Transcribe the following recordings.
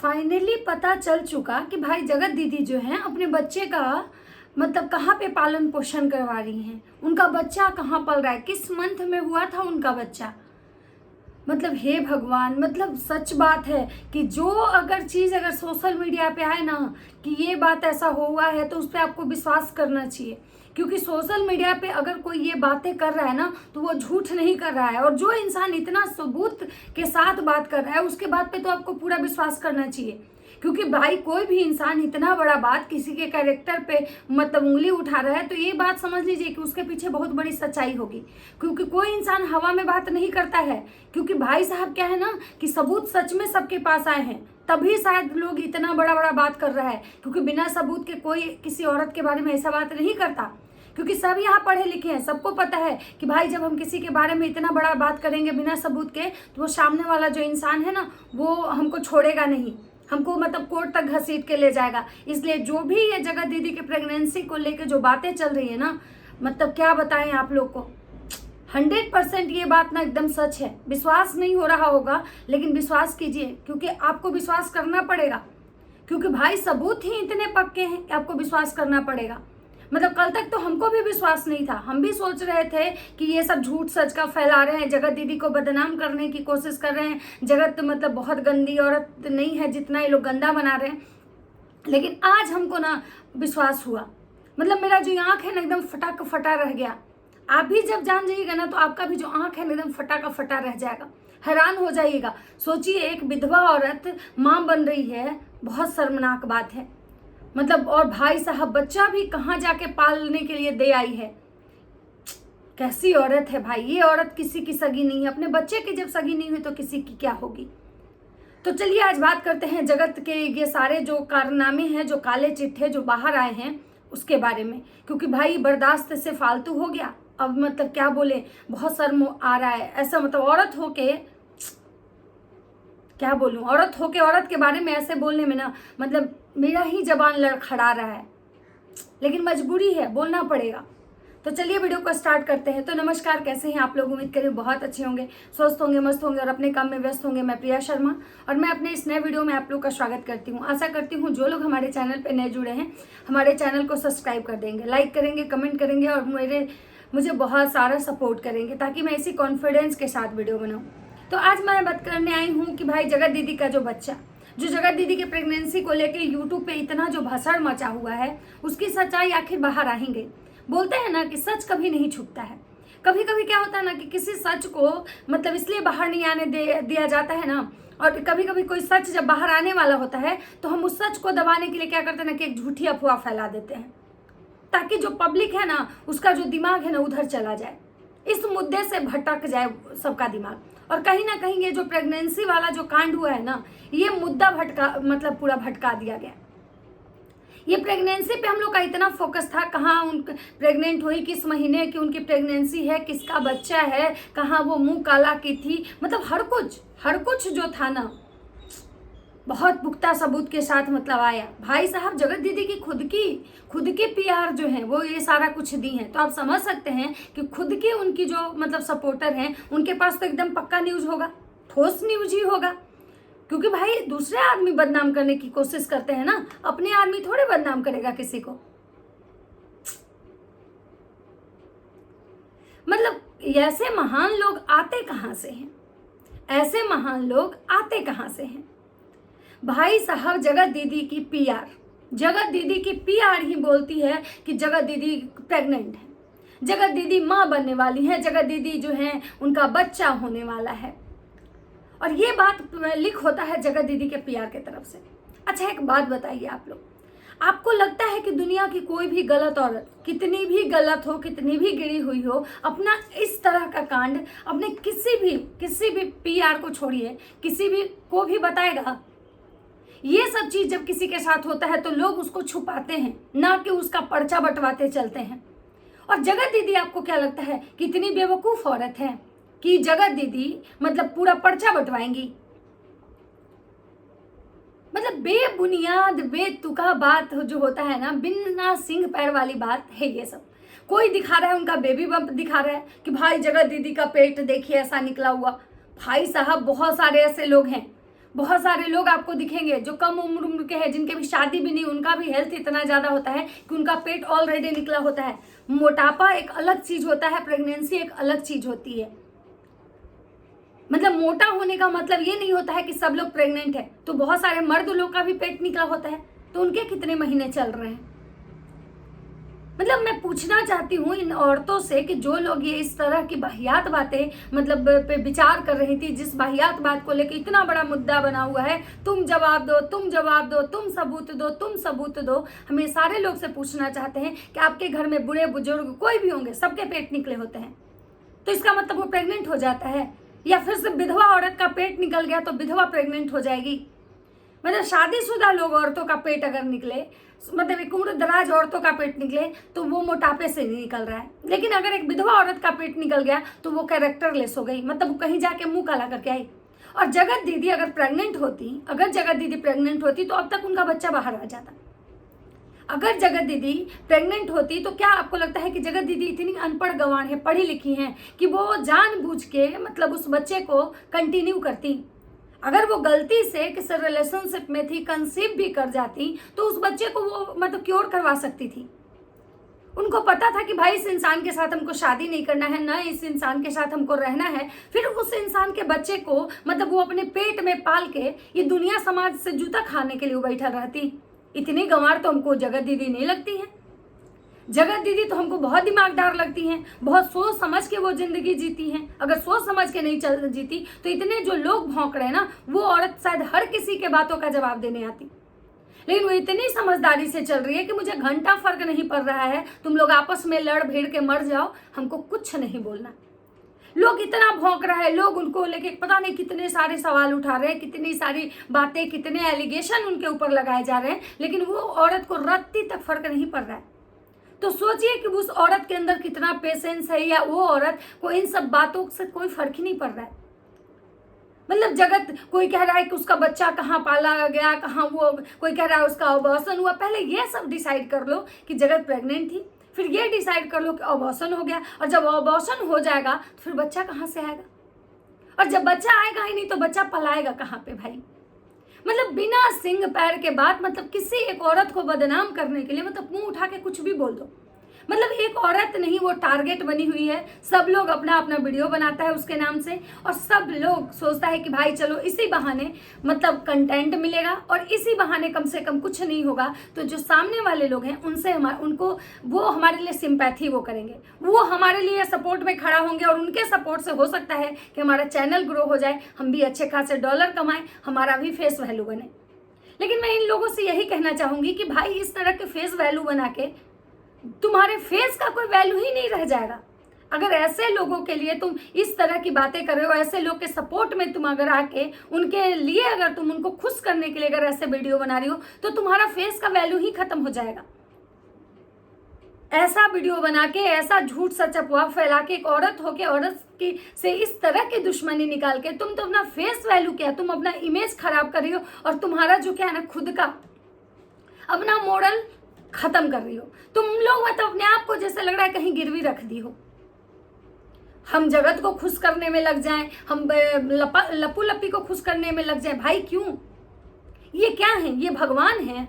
Finally पता चल चुका कि भाई जगत दीदी जो हैं अपने बच्चे का मतलब कहाँ पे पालन पोषण करवा रही हैं। उनका बच्चा कहाँ पल रहा है, किस मंथ में हुआ था उनका बच्चा। मतलब हे भगवान, मतलब सच बात है कि जो अगर चीज़ अगर सोशल मीडिया पे आए ना कि ये बात ऐसा हुआ है तो उस पर आपको विश्वास करना चाहिए। क्योंकि सोशल मीडिया पे अगर कोई ये बातें कर रहा है ना तो वो झूठ नहीं कर रहा है, और जो इंसान इतना सबूत के साथ बात कर रहा है उसके बात पे तो आपको पूरा विश्वास करना चाहिए। क्योंकि भाई कोई भी इंसान इतना बड़ा बात किसी के कैरेक्टर पे मतलब उंगली उठा रहा है तो ये बात समझ लीजिए कि उसके पीछे बहुत बड़ी सच्चाई होगी। क्योंकि कोई इंसान हवा में बात नहीं करता है। क्योंकि भाई साहब क्या है ना कि सबूत सच में सबके पास आए हैं, तभी शायद लोग इतना बड़ा बड़ा बात कर रहा है। क्योंकि बिना सबूत के कोई किसी औरत के बारे में ऐसा बात नहीं करता। क्योंकि सब यहाँ पढ़े लिखे हैं, सबको पता है कि भाई जब हम किसी के बारे में इतना बड़ा बात करेंगे बिना सबूत के तो वो सामने वाला जो इंसान है ना वो हमको छोड़ेगा नहीं, हमको मतलब कोर्ट तक घसीट के ले जाएगा। इसलिए जो भी ये जगत दीदी के प्रेगनेंसी को लेके जो बातें चल रही है ना, मतलब क्या बताएं आप लोग को, 100% ये बात ना एकदम सच है। विश्वास नहीं हो रहा होगा लेकिन विश्वास कीजिए, क्योंकि आपको विश्वास करना पड़ेगा। क्योंकि भाई सबूत ही इतने पक्के हैं कि आपको विश्वास करना पड़ेगा। मतलब कल तक तो हमको भी विश्वास नहीं था, हम भी सोच रहे थे कि ये सब झूठ सच का फैला रहे हैं, जगत दीदी को बदनाम करने की कोशिश कर रहे हैं, जगत मतलब बहुत गंदी औरत नहीं है जितना ये लोग गंदा बना रहे हैं। लेकिन आज हमको ना विश्वास हुआ, मतलब मेरा जो आँख है ना एकदम फटा का फटा रह गया। आप भी जब जान जाइएगा ना तो आपका भी जो आँख है ना एकदम फटा का फटा रह जाएगा, हैरान हो जाइएगा। सोचिए एक विधवा औरत माँ बन रही है, बहुत शर्मनाक बात है। मतलब और भाई साहब बच्चा भी कहाँ जाके पालने के लिए दे आई है। कैसी औरत है भाई, ये औरत किसी की सगी नहीं है। अपने बच्चे की जब सगी नहीं हुई तो किसी की क्या होगी। तो चलिए आज बात करते हैं जगत के ये सारे जो कारनामे हैं, जो काले चिट्ठे जो बाहर आए हैं उसके बारे में। क्योंकि भाई बर्दाश्त से फालतू हो गया। अब मतलब क्या बोले, बहुत शर्म आ रहा है। ऐसा मतलब औरत होके क्या बोलूं, औरत होके औरत के बारे में ऐसे बोलने में ना मतलब मेरा ही जबान लड़खड़ा रहा है, लेकिन मजबूरी है, बोलना पड़ेगा। तो चलिए वीडियो को स्टार्ट करते हैं। तो नमस्कार, कैसे हैं आप लोग? उम्मीद करें बहुत अच्छे होंगे, स्वस्थ होंगे, मस्त होंगे और अपने काम में व्यस्त होंगे। मैं प्रिया शर्मा और मैं अपने इस नए वीडियो में आप लोग का स्वागत करती हूँ। आशा करती हूँ जो लोग हमारे चैनल पर नए जुड़े हैं हमारे चैनल को सब्सक्राइब कर देंगे, लाइक करेंगे, कमेंट करेंगे और मुझे बहुत सारा सपोर्ट करेंगे ताकि मैं इसी कॉन्फिडेंस के साथ वीडियो बनाऊँ। तो आज मैं बात करने आई हूँ कि भाई जगत दीदी का जो बच्चा, जो जगत दीदी के प्रेगनेंसी को लेके यूट्यूब पे इतना जो भसड़ मचा हुआ है उसकी सच्चाई आखिर बाहर आएंगे। बोलते हैं ना कि सच कभी नहीं छुपता है। कभी कभी क्या होता है ना कि किसी सच को मतलब इसलिए बाहर नहीं आने दिया जाता है ना, और कभी कभी कोई सच जब बाहर आने वाला होता है तो हम उस सच को दबाने के लिए क्या करते हैं ना कि एक झूठी अफवाह फैला देते हैं, ताकि जो पब्लिक है ना उसका जो दिमाग है ना उधर चला जाए, इस मुद्दे से भटक जाए सबका दिमाग। और कहीं ना कहीं ये जो प्रेगनेंसी वाला जो कांड हुआ है ना, ये मुद्दा भटका मतलब पूरा भटका दिया गया। ये प्रेगनेंसी पे हम लोग का इतना फोकस था, कहाँ उन प्रेग्नेंट हुई, किस महीने की उनकी प्रेगनेंसी है, किसका बच्चा है, कहाँ वो मुंह काला की थी, मतलब हर कुछ जो था ना बहुत पुख्ता सबूत के साथ मतलब आया। भाई साहब जगत दीदी की खुद की पीआर जो है वो ये सारा कुछ दी है। तो आप समझ सकते हैं कि खुद की उनकी जो मतलब सपोर्टर हैं उनके पास तो एकदम पक्का न्यूज होगा, ठोस न्यूज ही होगा। क्योंकि भाई दूसरे आदमी बदनाम करने की कोशिश करते हैं ना, अपने आदमी थोड़े बदनाम करेगा किसी को। मतलब ऐसे महान लोग आते कहाँ से हैं, ऐसे महान लोग आते कहाँ से हैं। भाई साहब जगत दीदी की पीआर ही बोलती है कि जगत दीदी प्रेग्नेंट है, जगत दीदी माँ बनने वाली है, जगत दीदी जो है उनका बच्चा होने वाला है। और ये बात लीक होता है जगत दीदी के पीआर के तरफ से। अच्छा एक बात बताइए आप लोग, आपको लगता है कि दुनिया की कोई भी गलत औरत, कितनी भी गलत हो, कितनी भी गिरी हुई हो, अपना इस तरह का कांड अपने किसी भी पीआर को छोड़िए, किसी भी को भी बताएगा? ये सब चीज जब किसी के साथ होता है तो लोग उसको छुपाते हैं, ना कि उसका पर्चा बंटवाते चलते हैं। और जगत दीदी आपको क्या लगता है कितनी बेवकूफ औरत है कि जगत दीदी मतलब पूरा पर्चा बंटवाएंगी? मतलब बेबुनियाद बेतुका बात जो होता है ना, बिना सिंह पैर वाली बात है ये सब। कोई दिखा रहा है उनका बेबी बम्प दिखा रहा है कि भाई जगत दीदी का पेट देखिए ऐसा निकला हुआ। भाई साहब बहुत सारे ऐसे लोग हैं, बहुत सारे लोग आपको दिखेंगे जो कम उम्र के हैं, जिनके भी शादी भी नहीं, उनका भी हेल्थ इतना ज़्यादा होता है कि उनका पेट ऑलरेडी निकला होता है। मोटापा एक अलग चीज़ होता है, प्रेगनेंसी एक अलग चीज़ होती है। मतलब मोटा होने का मतलब ये नहीं होता है कि सब लोग प्रेग्नेंट है। तो बहुत सारे मर्द लोग का भी पेट निकला होता है, तो उनके कितने महीने चल रहे हैं। मतलब मैं पूछना चाहती हूँ इन औरतों से कि जो लोग ये इस तरह की वाहियात बातें मतलब पे विचार कर रही थी, जिस वाहियात बात को लेकर इतना बड़ा मुद्दा बना हुआ है, तुम जवाब दो, तुम जवाब दो, तुम सबूत दो, तुम सबूत दो। हमें सारे लोग से पूछना चाहते हैं कि आपके घर में बूढ़े बुजुर्ग कोई भी होंगे, सबके पेट निकले होते हैं, तो इसका मतलब वो प्रेग्नेंट हो जाता है? या फिर सिर्फ विधवा औरत का पेट निकल गया तो विधवा प्रेग्नेंट हो जाएगी? मतलब शादीशुदा लोग औरतों का पेट अगर निकले, मतलब एक उम्र दराज औरतों का पेट निकले, तो वो मोटापे से नहीं निकल रहा है। लेकिन अगर एक विधवा औरत का पेट निकल गया तो वो कैरेक्टरलेस हो गई, मतलब वो कहीं जाके मुंह काला करके आई। और जगत दीदी अगर प्रेग्नेंट होती तो अब तक उनका बच्चा बाहर आ जाता। अगर जगत दीदी प्रेग्नेंट होती तो क्या आपको लगता है कि जगत दीदी इतनी अनपढ़ गंवार है, पढ़ी लिखी हैं, कि वो जानबूझ के मतलब उस बच्चे को कंटिन्यू करती? अगर वो गलती से किसी रिलेशनशिप में थी, कंसीव भी कर जाती, तो उस बच्चे को वो मतलब क्योर करवा सकती थी। उनको पता था कि भाई इस इंसान के साथ हमको शादी नहीं करना है, ना इस इंसान के साथ हमको रहना है, फिर उस इंसान के बच्चे को मतलब वो अपने पेट में पाल के ये दुनिया समाज से जूता खाने के लिए वो बैठा रहती। इतनी गंवार तो हमको जगत दीदी नहीं लगती है। जगत दीदी तो हमको बहुत दिमागदार लगती हैं, बहुत सोच समझ के वो जिंदगी जीती हैं। अगर सोच समझ के नहीं जीती तो इतने जो लोग भौंक रहे हैं ना, वो औरत शायद हर किसी के बातों का जवाब देने आती। लेकिन वो इतनी समझदारी से चल रही है कि मुझे घंटा फर्क नहीं पड़ रहा है, तुम लोग आपस में लड़ भिड़ के मर जाओ, हमको कुछ नहीं बोलना। लोग इतना भौंक रहा है, लोग उनको लेके पता नहीं कितने सारे सवाल उठा रहे हैं, कितनी सारी बातें, कितने एलिगेशन उनके ऊपर लगाए जा रहे हैं, लेकिन वो औरत को रत्ती तक फर्क नहीं पड़ रहा है। तो सोचिए कि उस औरत के अंदर कितना पेशेंस है, या वो औरत को इन सब बातों से कोई फर्क ही नहीं पड़ रहा है। मतलब जगत, कोई कह रहा है कि उसका बच्चा कहाँ पाला गया, कहाँ वो, कोई कह रहा है उसका अबॉर्शन हुआ। पहले ये सब डिसाइड कर लो कि जगत प्रेग्नेंट थी, फिर ये डिसाइड कर लो कि अबॉर्शन हो गया, और जब अबॉर्शन हो जाएगा तो फिर बच्चा कहाँ से आएगा? और जब बच्चा आएगा ही नहीं तो बच्चा पलाएगा कहाँ पे भाई? मतलब बिना सिंग पैर के बात, मतलब किसी एक औरत को बदनाम करने के लिए मतलब मुंह उठा के कुछ भी बोल दो। मतलब एक औरत नहीं, वो टारगेट बनी हुई है। सब लोग अपना अपना वीडियो बनाता है उसके नाम से, और सब लोग सोचता है कि भाई चलो इसी बहाने मतलब कंटेंट मिलेगा, और इसी बहाने कम से कम कुछ नहीं होगा तो जो सामने वाले लोग हैं उनसे उनको वो हमारे लिए सिंपैथी वो करेंगे, वो हमारे लिए सपोर्ट में खड़ा होंगे, और उनके सपोर्ट से हो सकता है कि हमारा चैनल ग्रो हो जाए, हम भी अच्छे खासे डॉलर कमाएं, हमारा भी फेस वैल्यू बने। लेकिन मैं इन लोगों से यही कहना चाहूंगी कि भाई इस तरह के फेस वैल्यू बना के तुम्हारे फेस का कोई वैल्यू ही नहीं रह जाएगा। अगर ऐसे लोगों के लिए तुम इस तरह की बातें कर रहे हो, ऐसे लोग के सपोर्ट में तुम अगर आके उनके लिए अगर तुम उनको खुश करने के लिए अगर ऐसे वीडियो बना रही हो, तो तुम्हारा फेस का वैल्यू ही खत्म हो जाएगा। ऐसा वीडियो बना के, ऐसा झूठ सच अफवाह फैला के, एक औरत होके औरत की से इस तरह की दुश्मनी निकाल के तुम तो अपना फेस वैल्यू क्या, तुम अपना इमेज खराब कर रही हो, और तुम्हारा जो क्या है ना, खुद का अपना मॉडल खत्म कर रही हो। तुम लोग मतलब अपने आप को जैसे लग रहा है कहीं गिरवी रख दी हो। हम जगत को खुश करने में लग जाएं, हम लप्पू लप्पी को खुश करने में लग जाएं। भाई क्यों? ये क्या है? ये भगवान है?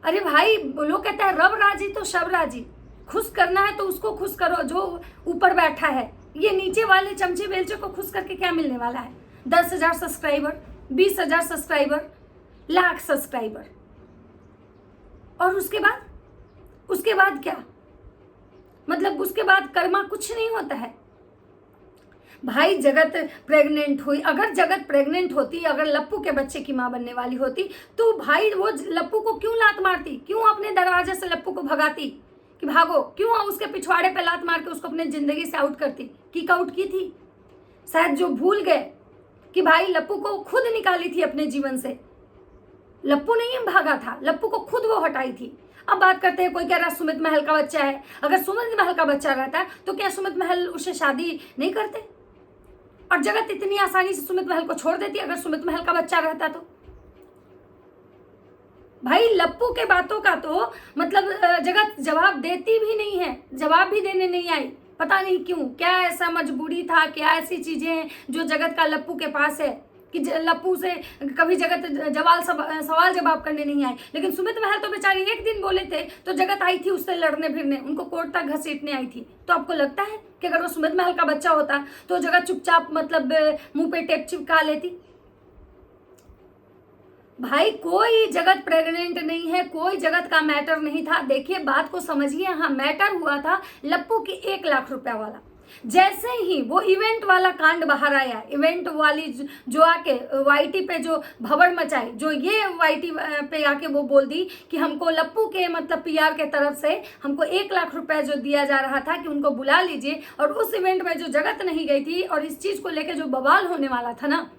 अरे भाई लोग कहते हैं रब राजी तो शब राजी। खुश करना है तो उसको खुश करो जो ऊपर बैठा है। ये नीचे वाले चमचे बेलचे को खुश करके क्या मिलने वाला है? 10,000 सब्सक्राइबर, 20,000 सब्सक्राइबर, लाख सब्सक्राइबर, और उसके बाद क्या? मतलब उसके बाद कर्मा कुछ नहीं होता है। भाई जगत प्रेग्नेंट हुई, अगर जगत प्रेग्नेंट होती, अगर लप्पू के बच्चे की माँ बनने वाली होती, तो भाई वो लप्पू को क्यों लात मारती? क्यों अपने दरवाजे से लप्पू को भगाती कि भागो? क्यों उसके पिछवाड़े पे लात मार के उसको अपने जिंदगी से आउट करती? किक आउट की थी शायद, जो भूल गए कि भाई लप्पू को खुद निकाली थी अपने जीवन से। लप्पू नहीं भागा था, लप्पू को खुद वो हटाई थी। अब बात करते हैं, कोई कह रहा सुमित महल का बच्चा है। अगर सुमित महल का बच्चा रहता है तो क्या सुमित महल उससे शादी नहीं करते? और जगत इतनी आसानी से सुमित महल को छोड़ देती अगर सुमित महल का बच्चा रहता तो? भाई लप्पू के बातों का तो मतलब जगत जवाब देती भी नहीं है, जवाब भी देने नहीं आई। पता नहीं क्यों, क्या ऐसा मजबूरी था, क्या ऐसी चीजें हैं जो जगत का लप्पू के पास है कि लप्पू से कभी जगत सवाल जवाब करने नहीं आए। लेकिन सुमित महल तो बेचारी एक दिन बोले थे तो जगत आई थी उससे लड़ने भिड़ने, उनको कोर्ट तक घसीटने आई थी। तो आपको लगता है कि अगर वो सुमित महल का बच्चा होता तो जगत चुपचाप मतलब मुंह पे टेप चिपका लेती? भाई कोई जगत प्रेग्नेंट नहीं है, कोई जगत का मैटर नहीं था। देखिए बात को समझिए, हाँ मैटर हुआ था लप्पू की 1 लाख रुपया वाला। जैसे ही वो इवेंट वाला कांड बाहर आया, इवेंट वाली जो आके वाईटी पे जो भवड़ मचाई, जो ये वाईटी पे आके वो बोल दी कि हमको लप्पू के मतलब पीआर के तरफ से हमको 1 लाख रुपया जो दिया जा रहा था कि उनको बुला लीजिए, और उस इवेंट में जो जगत नहीं गई थी और इस चीज को लेके जो बवाल होने वाला था ना,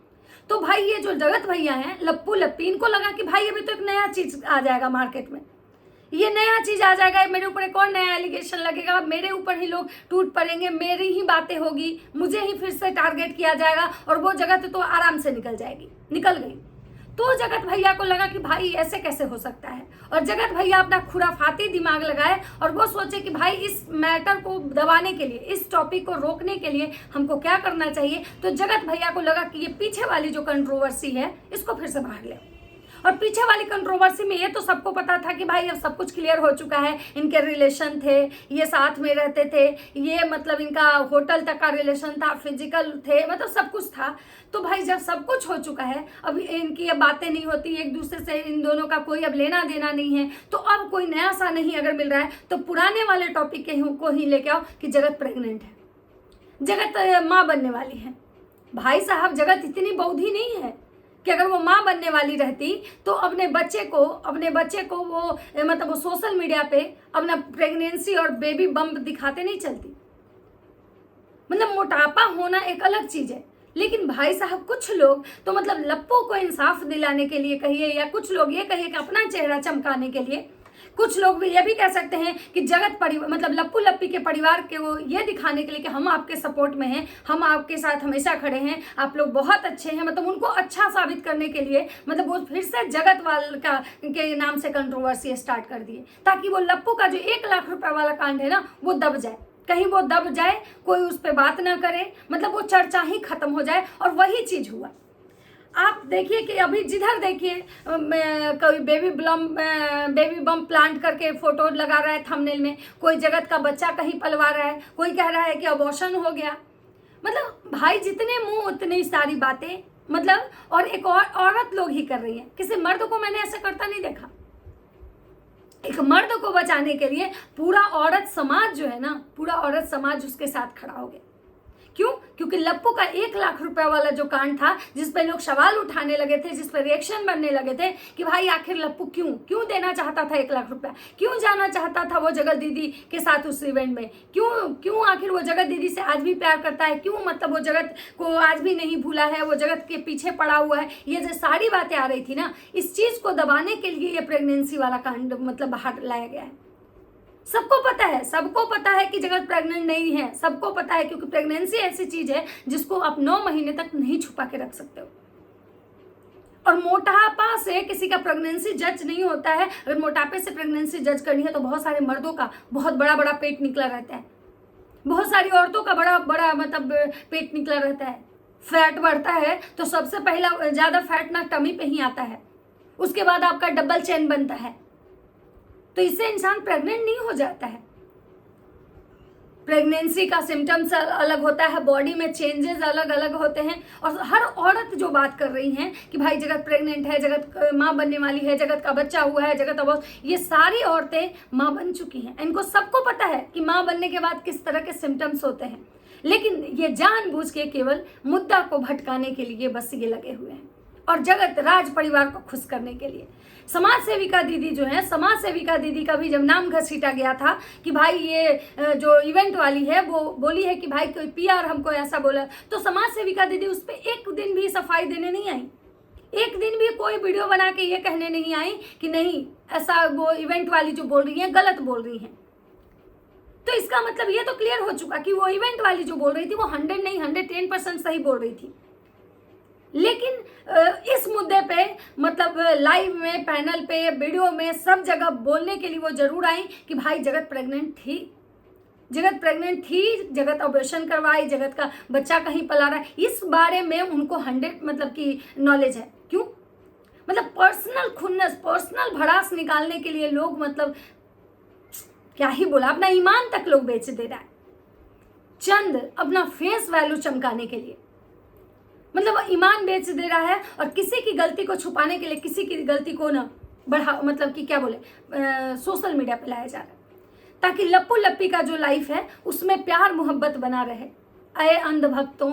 तो भाई ये जो जगत भैया हैं लप्पू लप्पी, इनको लगा कि भाई अभी तो एक नया चीज आ जाएगा मार्केट में, ये नया चीज आ जाएगा, मेरे ऊपर एक और नया एलिगेशन लगेगा, मेरे ऊपर ही लोग टूट पड़ेंगे, मेरी ही बातें होगी, मुझे ही फिर से टारगेट किया जाएगा और वो जगत तो आराम से निकल जाएगी। निकल गई। तो जगत भैया को लगा कि भाई ऐसे कैसे हो सकता है, और जगत भैया अपना खुराफाती दिमाग लगाए और वो सोचे कि भाई इस मैटर को दबाने के लिए, इस टॉपिक को रोकने के लिए हमको क्या करना चाहिए। तो जगत भैया को लगा कि ये पीछे वाली जो कंट्रोवर्सी है इसको फिर से बाहर ले। और पीछे वाली कंट्रोवर्सी में ये तो सबको पता था कि भाई अब सब कुछ क्लियर हो चुका है, इनके रिलेशन थे, ये साथ में रहते थे, ये मतलब इनका होटल तक का रिलेशन था, फिजिकल थे, मतलब सब कुछ था। तो भाई जब सब कुछ हो चुका है, अब इनकी ये बातें नहीं होती, एक दूसरे से इन दोनों का कोई अब लेना देना नहीं है, तो अब कोई नया सा नहीं अगर मिल रहा है तो पुराने वाले टॉपिक को ही लेके आओ कि जगत प्रेग्नेंट है, जगत माँ बनने वाली है। भाई साहब जगत इतनी बौधी नहीं है कि अगर वो माँ बनने वाली रहती तो अपने बच्चे को वो मतलब वो सोशल मीडिया पे अपना प्रेगनेंसी और बेबी बम्प दिखाते नहीं चलती। मतलब मोटापा होना एक अलग चीज है, लेकिन भाई साहब कुछ लोग तो मतलब लप्पू को इंसाफ दिलाने के लिए कहिए, या कुछ लोग ये कहिए कि अपना चेहरा चमकाने के लिए, कुछ लोग भी ये भी कह सकते हैं कि जगत परिवार मतलब लप्पू लप्पी के परिवार के वो ये दिखाने के लिए कि हम आपके सपोर्ट में हैं, हम आपके साथ हमेशा खड़े हैं, आप लोग बहुत अच्छे हैं, मतलब उनको अच्छा साबित करने के लिए मतलब वो फिर से जगत वाल का के नाम से कंट्रोवर्सी स्टार्ट कर दिए, ताकि वो लप्पू का जो 1 लाख रुपए वाला कांड है ना वो दब जाए, कहीं वो दब जाए, कोई उस पर बात ना करे, मतलब वो चर्चा ही खत्म हो जाए। और वही चीज हुआ। आप देखिए कि अभी जिधर देखिए कोई बेबी बम प्लांट करके फोटो लगा रहा है थंबनेल में, कोई जगत का बच्चा कहीं पलवा रहा है, कोई कह रहा है कि अबॉर्शन हो गया। मतलब भाई जितने मुंह उतनी सारी बातें, मतलब और एक और औरत लोग ही कर रही है, किसी मर्द को मैंने ऐसा करता नहीं देखा। एक मर्द को बचाने के लिए पूरा औरत समाज जो है ना, पूरा औरत समाज उसके साथ खड़ा हो गया। क्यों? क्योंकि लप्पू का 1 लाख रुपया वाला जो कांड था, जिस पे लोग सवाल उठाने लगे थे, जिस पे रिएक्शन बनने लगे थे कि भाई आखिर लप्पू क्यों देना चाहता था 1 लाख रुपया, क्यों जाना चाहता था वो जगत दीदी के साथ उस इवेंट में, क्यों आखिर वो जगत दीदी से आज भी प्यार करता है, क्यों मतलब वो जगत को आज भी नहीं भूला है, वो जगत के पीछे पड़ा हुआ है। ये जो सारी बातें आ रही थी ना, इस चीज को दबाने के लिए ये प्रेगनेंसी वाला कांड मतलब बाहर लाया गया है। सबको पता है कि जगत प्रेग्नेंट नहीं है, सबको पता है, क्योंकि प्रेगनेंसी ऐसी चीज है जिसको आप 9 महीने तक नहीं छुपा के रख सकते हो। और मोटापा से किसी का प्रेगनेंसी जज नहीं होता है। अगर मोटापे से प्रेगनेंसी जज करनी है तो बहुत सारे मर्दों का बहुत बड़ा बड़ा पेट निकला रहता है, बहुत सारी औरतों का बड़ा बड़ा मतलब पेट निकला रहता है। फैट बढ़ता है तो सबसे पहला ज्यादा फैट ना टमी पे ही आता है, उसके बाद आपका डबल चेन बनता है, तो इससे इंसान प्रेग्नेंट नहीं हो जाता है। प्रेगनेंसी का सिम्टम्स अलग होता है, बॉडी में चेंजेस अलग अलग होते हैं। और हर औरत जो बात कर रही हैं कि भाई जगत प्रेग्नेंट है, जगत माँ बनने वाली है, जगत का बच्चा हुआ है, जगत अब, ये सारी औरतें माँ बन चुकी हैं। इनको सबको पता है कि माँ बनने के बाद किस तरह के सिम्टम्स होते हैं, लेकिन ये जानबूझ के केवल मुद्दा को भटकाने के लिए बस ये लगे हुए हैं, और जगत राज परिवार को खुश करने के लिए। समाज सेविका दीदी जो है, समाज सेविका दीदी का भी जब नाम घसीटा गया था कि भाई ये जो इवेंट वाली है वो बोली है कि भाई कोई पीआर हमको ऐसा बोला, तो समाज सेविका दीदी उस पर एक दिन भी सफाई देने नहीं आई, एक दिन भी कोई वीडियो बना के ये कहने नहीं आई कि नहीं ऐसा वो इवेंट वाली जो बोल रही है गलत बोल रही है। तो इसका मतलब ये तो क्लियर हो चुका कि वो इवेंट वाली जो बोल रही थी वो 100 नहीं 110% सही बोल रही थी। लेकिन इस मुद्दे पे मतलब लाइव में, पैनल पे, वीडियो में, सब जगह बोलने के लिए वो जरूर आई कि भाई जगत प्रेग्नेंट थी, जगत प्रेग्नेंट थी, जगत ऑपरेशन करवाई, जगत का बच्चा कहीं पला रहा है, इस बारे में उनको 100 मतलब की नॉलेज है। क्यों? मतलब पर्सनल खुन्नस, पर्सनल भड़ास निकालने के लिए लोग मतलब क्या ही बोला, अपना ईमान तक लोग बेच दे रहा है चंद अपना फेस वैल्यू चमकाने के लिए। मतलब ईमान बेच दे रहा है और किसी की गलती को छुपाने के लिए किसी की गलती को ना बढ़ा मतलब कि क्या बोले सोशल मीडिया पे लाया जा रहा है ताकि लप्पू लप्पी का जो लाइफ है उसमें प्यार मोहब्बत बना रहे। अये अंधभक्तों,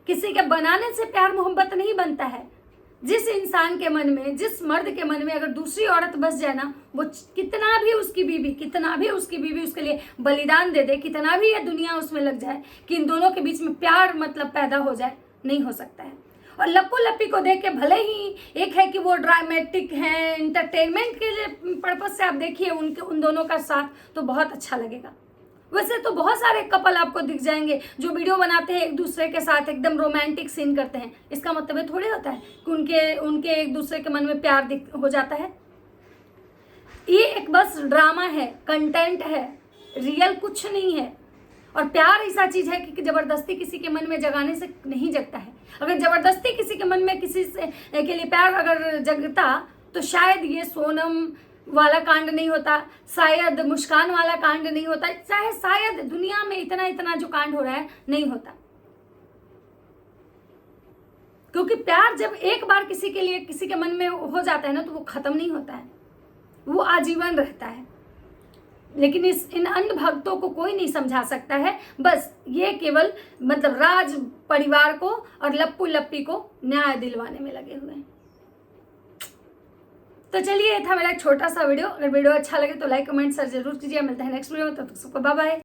किसी के बनाने से प्यार मोहब्बत नहीं बनता है। जिस इंसान के मन में, जिस मर्द के मन में अगर दूसरी औरत बस जाए ना, वो कितना भी उसकी बीवी उसके लिए बलिदान दे दे, कितना भी ये दुनिया उसमें लग जाए कि इन दोनों के बीच में प्यार मतलब पैदा हो जाए, नहीं हो सकता है। और लप्पू लप्पी को देख के भले ही एक है कि वो ड्रामेटिक हैं, एंटरटेनमेंट के लिए पर्पज से आप देखिए उन दोनों का साथ, तो बहुत अच्छा लगेगा। वैसे तो बहुत सारे कपल आपको दिख जाएंगे जो वीडियो बनाते हैं एक दूसरे के साथ, एकदम रोमांटिक सीन करते हैं। इसका मतलब ये थोड़ी होता है कि उनके एक दूसरे के मन में प्यार हो जाता है। ये एक बस ड्रामा है, कंटेंट है, रियल कुछ नहीं है। और प्यार ऐसा चीज है कि जबरदस्ती किसी के मन में जगाने से नहीं जगता है। अगर जबरदस्ती किसी के मन में किसी से के लिए प्यार अगर जगता तो शायद ये सोनम वाला कांड नहीं होता, शायद मुस्कान वाला कांड नहीं होता, चाहे शायद दुनिया में इतना जो कांड हो रहा है नहीं होता। क्योंकि प्यार जब एक बार किसी के लिए किसी के मन में हो जाता है ना, तो वो खत्म नहीं होता है, वो आजीवन रहता है। लेकिन इन अंधभक्तों को कोई नहीं समझा सकता है। बस ये केवल मतलब राज परिवार को और लप्पू लप्पी को न्याय दिलवाने में लगे हुए हैं। तो चलिए, ये था मेरा एक छोटा सा वीडियो। अगर वीडियो अच्छा लगे तो लाइक कमेंट शेयर जरूर कीजिए। मिलते हैं नेक्स्ट वीडियो में, तब तक सबको बाय बाय।